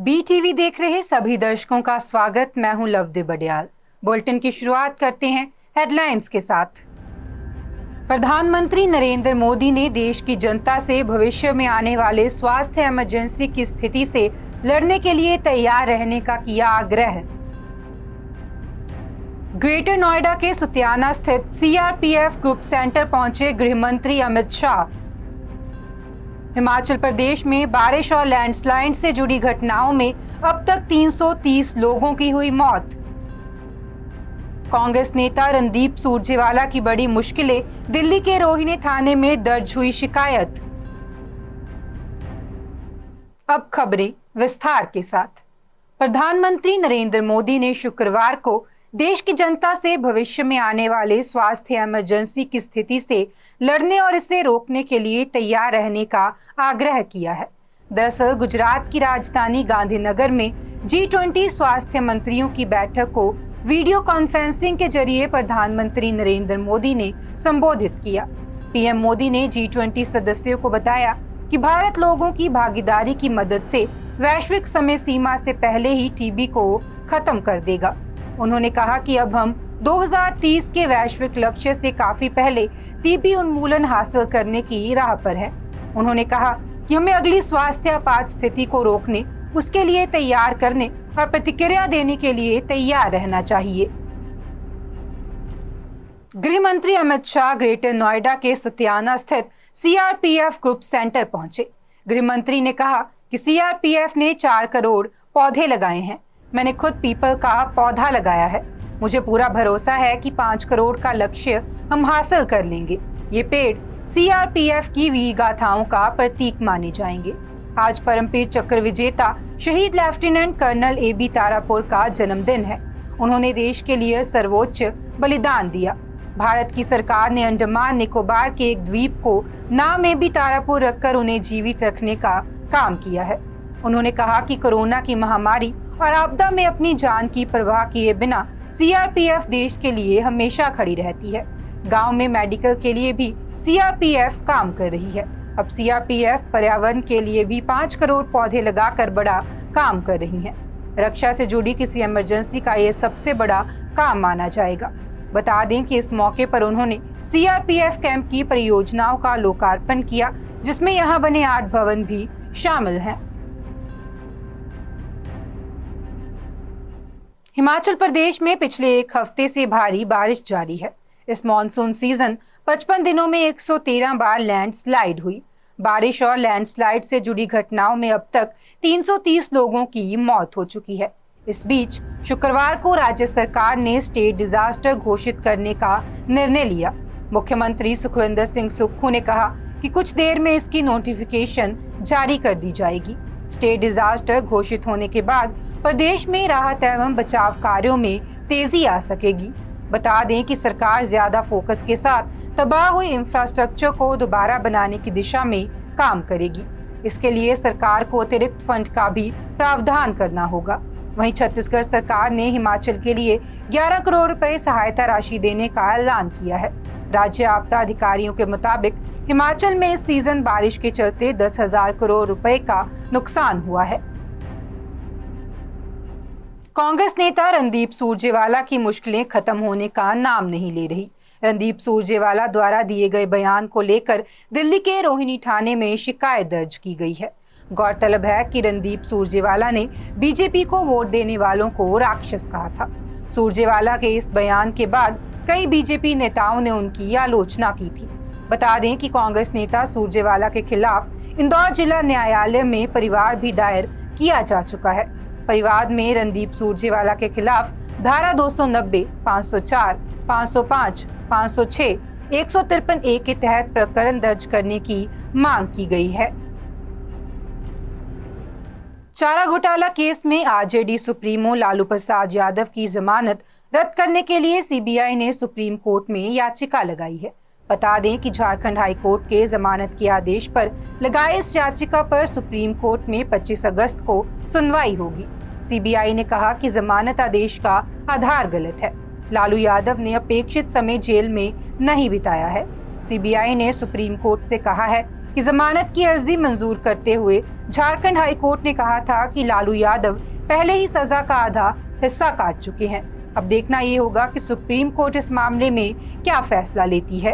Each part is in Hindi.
BTV देख रहे सभी दर्शकों का स्वागत। मैं हूं लवदीप बडियाल। बुलेटिन की शुरुआत करते हैं हेडलाइंस के साथ। प्रधानमंत्री नरेंद्र मोदी ने देश की जनता से भविष्य में आने वाले स्वास्थ्य इमरजेंसी की स्थिति से लड़ने के लिए तैयार रहने का किया आग्रह। ग्रेटर नोएडा के सुतियाना स्थित CRPF ग्रुप सेंटर पहुंचे गृह मंत्री अमित शाह। हिमाचल प्रदेश में बारिश और लैंडस्लाइड से जुड़ी घटनाओं में अब तक 330 लोगों की हुई मौत। कांग्रेस नेता रणदीप सुरजेवाला की बड़ी मुश्किलें, दिल्ली के रोहिणी थाने में दर्ज हुई शिकायत। अब खबरें विस्तार के साथ। प्रधानमंत्री नरेंद्र मोदी ने शुक्रवार को देश की जनता से भविष्य में आने वाले स्वास्थ्य इमरजेंसी की स्थिति से लड़ने और इसे रोकने के लिए तैयार रहने का आग्रह किया है। दरअसल गुजरात की राजधानी गांधीनगर में G20 स्वास्थ्य मंत्रियों की बैठक को वीडियो कॉन्फ्रेंसिंग के जरिए प्रधानमंत्री नरेंद्र मोदी ने संबोधित किया। PM मोदी ने G20 सदस्यों को बताया कि भारत लोगों की भागीदारी की मदद से वैश्विक समय सीमा से पहले ही TB को खत्म कर देगा। उन्होंने कहा कि अब हम 2030 के वैश्विक लक्ष्य से काफी पहले TB उन्मूलन हासिल करने की राह पर है। उन्होंने कहा कि हमें अगली स्वास्थ्य आपात स्थिति को रोकने, उसके लिए तैयार करने और प्रतिक्रिया देने के लिए तैयार रहना चाहिए। गृह मंत्री अमित शाह ग्रेटर नोएडा के सुतियाना स्थित CRPF ग्रुप सेंटर पहुंचे। गृह मंत्री ने कहा कि CRPF ने 4 करोड़ पौधे लगाए हैं। मैंने खुद पीपल का पौधा लगाया है। मुझे पूरा भरोसा है कि 5 करोड़ का लक्ष्य हम हासिल कर लेंगे। ये पेड़ CRPF की वीर गाथाओं का प्रतीक माने जाएंगे। आज परमवीर चक्र विजेता शहीद लेफ्टिनेंट कर्नल AB तारापुर का जन्मदिन है। उन्होंने देश के लिए सर्वोच्च बलिदान दिया। भारत की सरकार ने अंडमान निकोबार के एक द्वीप को नाम AB तारापुर रखकर उन्हें जीवित रखने का काम किया है। उन्होंने कहा कि कोरोना की महामारी और आपदा में अपनी जान की परवाह किए बिना CRPF देश के लिए हमेशा खड़ी रहती है। गांव में मेडिकल के लिए भी CRPF काम कर रही है। अब CRPF पर्यावरण के लिए भी 5 करोड़ पौधे लगाकर बड़ा काम कर रही है। रक्षा से जुड़ी किसी इमरजेंसी का ये सबसे बड़ा काम माना जाएगा। बता दें कि इस मौके पर उन्होंने CRPF कैंप की परियोजनाओं का लोकार्पण किया, जिसमें यहाँ बने 8 भवन भी शामिल हैं। हिमाचल प्रदेश में पिछले 1 हफ्ते से भारी बारिश जारी है। इस मॉनसून सीजन 55 दिनों में 113 बार लैंडस्लाइड हुई। बारिश और लैंडस्लाइड से जुड़ी घटनाओं में अब तक 330 लोगों की मौत हो चुकी है। इस बीच शुक्रवार को राज्य सरकार ने स्टेट डिजास्टर घोषित करने का निर्णय लिया। मुख्यमंत्री सुखविंदर सिंह सुक्खू ने कहा कि कुछ देर में इसकी नोटिफिकेशन जारी कर दी जाएगी। स्टेट डिजास्टर घोषित होने के बाद प्रदेश में राहत एवं बचाव कार्यों में तेजी आ सकेगी। बता दें कि सरकार ज्यादा फोकस के साथ तबाह हुई इंफ्रास्ट्रक्चर को दोबारा बनाने की दिशा में काम करेगी। इसके लिए सरकार को अतिरिक्त फंड का भी प्रावधान करना होगा। वहीं छत्तीसगढ़ सरकार ने हिमाचल के लिए 11 करोड़ रुपए सहायता राशि देने का ऐलान किया है। राज्य आपदा अधिकारियों के मुताबिक हिमाचल में इस सीजन बारिश के चलते 10,000 करोड़ रुपए का नुकसान हुआ है। कांग्रेस नेता रणदीप सुरजेवाला की मुश्किलें खत्म होने का नाम नहीं ले रही। रणदीप सुरजेवाला द्वारा दिए गए बयान को लेकर दिल्ली के रोहिणी थाने में शिकायत दर्ज की गई है। गौरतलब है कि रणदीप सुरजेवाला ने बीजेपी को वोट देने वालों को राक्षस कहा था। सुरजेवाला के इस बयान के बाद कई बीजेपी नेताओं ने उनकी आलोचना की थी। बता दें कि कांग्रेस नेता सुरजेवाला के खिलाफ इंदौर जिला न्यायालय में परिवार भी दायर किया जा चुका है। परिवार में रणदीप सुरजेवाला के खिलाफ धारा 290, 504, 505, 506, 153A के तहत प्रकरण दर्ज करने की मांग की गई है। चारा घोटाला केस में आरजेडी सुप्रीमो लालू प्रसाद यादव की जमानत रद्द करने के लिए CBI ने सुप्रीम कोर्ट में याचिका लगाई है। बता दें कि झारखंड हाई कोर्ट के जमानत के आदेश पर लगाए इस याचिका पर सुप्रीम कोर्ट में 25 अगस्त को सुनवाई होगी। CBI ने कहा कि जमानत आदेश का आधार गलत है। लालू यादव ने अपेक्षित समय जेल में नहीं बिताया है। CBI ने सुप्रीम कोर्ट से कहा है कि जमानत की अर्जी मंजूर करते हुए झारखंड हाई कोर्ट ने कहा था कि लालू यादव पहले ही सजा का आधा हिस्सा काट चुके हैं। अब देखना ये होगा कि सुप्रीम कोर्ट इस मामले में क्या फैसला लेती है।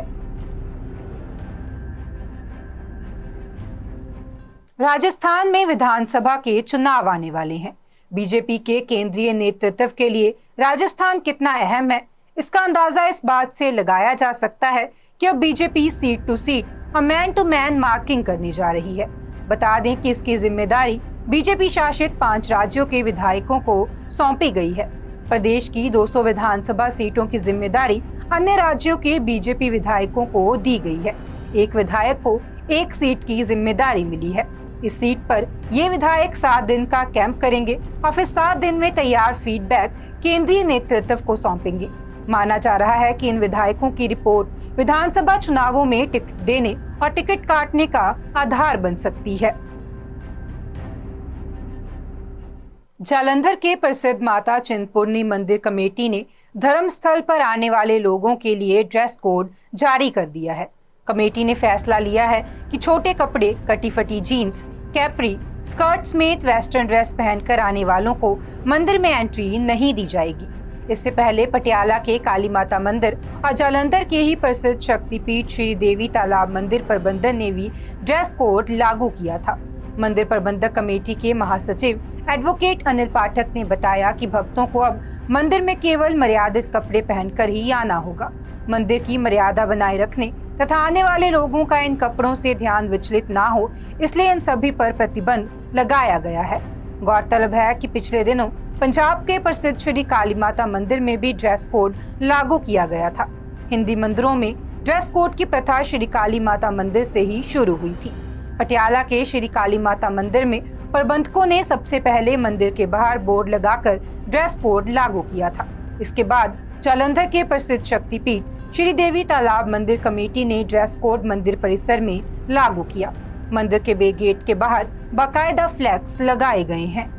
राजस्थान में विधानसभा के चुनाव आने वाले हैं। बीजेपी के केंद्रीय नेतृत्व के लिए राजस्थान कितना अहम है, इसका अंदाजा इस बात से लगाया जा सकता है कि अब बीजेपी सीट टू सीट और मैन टू मैन मार्किंग करने जा रही है। बता दें कि इसकी जिम्मेदारी बीजेपी शासित 5 राज्यों के विधायकों को सौंपी गई है। प्रदेश की 200 विधानसभा सीटों की जिम्मेदारी अन्य राज्यों के बीजेपी विधायकों को दी गई है। एक विधायक को 1 सीट की जिम्मेदारी मिली है। इस सीट पर ये विधायक 7 दिन का कैंप करेंगे और फिर 7 दिन में तैयार फीडबैक केंद्रीय नेतृत्व को सौंपेंगे। माना जा रहा है कि इन विधायकों की रिपोर्ट विधानसभा चुनावों में टिकट देने और टिकट काटने का आधार बन सकती है। जालंधर के प्रसिद्ध माता चिंतपूर्णी मंदिर कमेटी ने धर्मस्थल पर आने वाले लोगों के लिए ड्रेस कोड जारी कर दिया है। कमेटी ने फैसला लिया है कि छोटे कपड़े, कटी फटी जीन्स, कैप्री, स्कर्ट समेत वेस्टर्न ड्रेस पहनकर आने वालों को मंदिर में एंट्री नहीं दी जाएगी। इससे पहले पटियाला के काली माता मंदिर और जालंधर के ही प्रसिद्ध शक्तिपीठ श्री देवी तालाब मंदिर प्रबंधन ने भी ड्रेस कोड लागू किया था। मंदिर प्रबंधक कमेटी के महासचिव एडवोकेट अनिल पाठक ने बताया कि भक्तों को अब मंदिर में केवल मर्यादित कपड़े पहनकर ही आना होगा। मंदिर की मर्यादा बनाए रखने तथा आने वाले लोगों का इन कपड़ों से ध्यान विचलित ना हो, इसलिए इन सभी पर प्रतिबंध लगाया गया है। गौरतलब है कि पिछले दिनों पंजाब के प्रसिद्ध श्री काली माता मंदिर में भी ड्रेस कोड लागू किया गया था। हिंदी मंदिरों में ड्रेस कोड की प्रथा श्री काली माता मंदिर से ही शुरू हुई थी। पटियाला के श्री काली माता मंदिर में प्रबंधकों ने सबसे पहले मंदिर के बाहर बोर्ड लगाकर ड्रेस कोड लागू किया था। इसके बाद जालंधर के प्रसिद्ध शक्तिपीठ श्री देवी तालाब मंदिर कमेटी ने ड्रेस कोड मंदिर परिसर में लागू किया। मंदिर के बे गेट के बाहर बाकायदा फ्लैग्स लगाए गए हैं।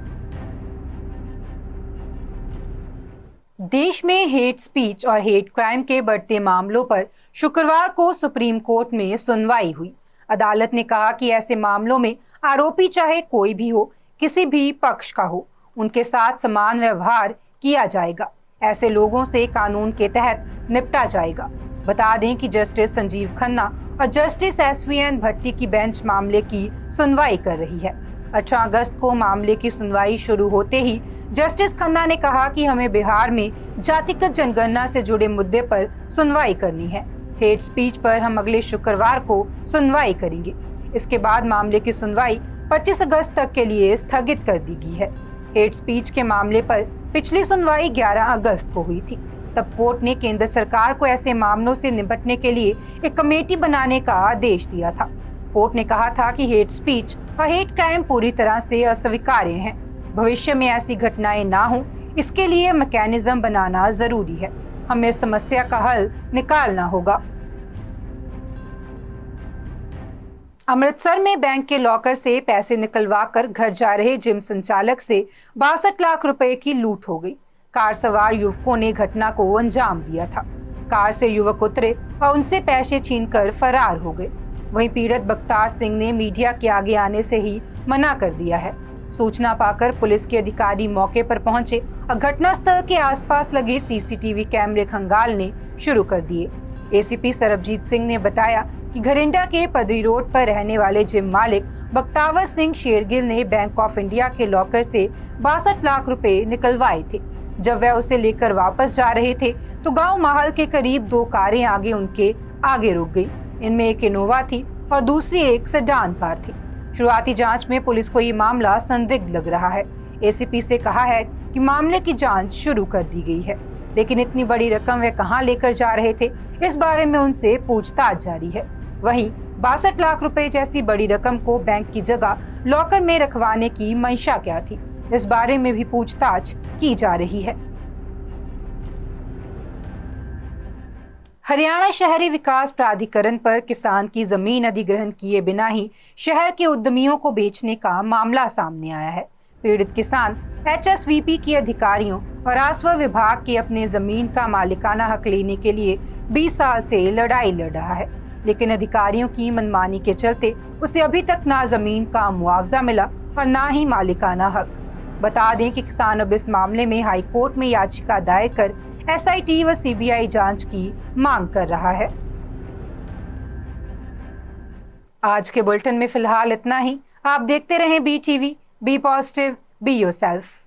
देश में हेट स्पीच और हेट क्राइम के बढ़ते मामलों पर शुक्रवार को सुप्रीम कोर्ट में सुनवाई हुई। अदालत ने कहा कि ऐसे मामलों में आरोपी चाहे कोई भी हो, किसी भी पक्ष का हो, उनके साथ समान व्यवहार किया जाएगा। ऐसे लोगों से कानून के तहत निपटा जाएगा। बता दें कि जस्टिस संजीव खन्ना और जस्टिस एसवीएन भट्टी की बेंच मामले की सुनवाई कर रही है। 18 अगस्त को मामले की सुनवाई शुरू होते ही जस्टिस खन्ना ने कहा कि हमें बिहार में जातिगत जनगणना से जुड़े मुद्दे पर सुनवाई करनी है। हेट स्पीच पर हम अगले शुक्रवार को सुनवाई करेंगे। इसके बाद मामले की सुनवाई 25 अगस्त तक के लिए स्थगित कर दी गई है। हेट स्पीच के मामले पर पिछली सुनवाई 11 अगस्त को हुई थी। तब कोर्ट ने केंद्र सरकार को ऐसे मामलों से निपटने के लिए एक कमेटी बनाने का आदेश दिया था। कोर्ट ने कहा था कि हेट स्पीच और हेट क्राइम पूरी तरह से अस्वीकार्य हैं। भविष्य में ऐसी घटनाएं ना हो, इसके लिए मैकेनिज्म बनाना जरूरी है। हमें इस समस्या का हल निकालना होगा। अमृतसर में बैंक के लॉकर से पैसे निकलवाकर घर जा रहे जिम संचालक से 62 लाख रुपए की लूट हो गई। कार सवार युवकों ने घटना को अंजाम दिया था। कार से युवक उतरे और उनसे पैसे छीनकर फरार हो गए। वहीं पीड़ित बख्तार सिंह ने मीडिया के आगे आने से ही मना कर दिया है। सूचना पाकर पुलिस के अधिकारी मौके पर पहुंचे और घटनास्थल के आसपास लगे सीसीटीवी कैमरे खंगालने शुरू कर दिए। एसीपी सरबजीत सिंह ने बताया कि घरिंडा के पदरी रोड पर रहने वाले जिम मालिक बख्तावर सिंह शेरगिल ने बैंक ऑफ इंडिया के लॉकर से 62 लाख रुपए निकलवाए थे। जब वह उसे लेकर वापस जा रहे थे तो गांव माहल के करीब 2 कारें उनके आगे रुक गई। इनमें एक इनोवा थी और दूसरी एक सेडान कार थी। शुरुआती जांच में पुलिस को ये मामला संदिग्ध लग रहा है। एसीपी से कहा है कि मामले की जांच शुरू कर दी गई है, लेकिन इतनी बड़ी रकम वे कहां लेकर जा रहे थे, इस बारे में उनसे पूछताछ जारी है। वहीं 62 लाख रुपए जैसी बड़ी रकम को बैंक की जगह लॉकर में रखवाने की मंशा क्या थी, इस बारे में भी पूछताछ की जा रही है। हरियाणा शहरी विकास प्राधिकरण पर किसान की जमीन अधिग्रहण किए बिना ही शहर के उद्यमियों को बेचने का मामला सामने आया है। पीड़ित किसान एचएसवीपी के अधिकारियों और राजस्व विभाग के अपने जमीन का मालिकाना हक लेने के लिए 20 साल से लड़ाई लड़ रहा है। लेकिन अधिकारियों की मनमानी के चलते उसे अभी तक ना जमीन का मुआवजा मिला और ना ही मालिकाना हक। बता दें कि किसान अब इस मामले में हाई कोर्ट में याचिका दायर कर एसआईटी व सीबीआई जांच की मांग कर रहा है। आज के बुलेटिन में फिलहाल इतना ही। आप देखते रहें BTV, be positive, be yourself.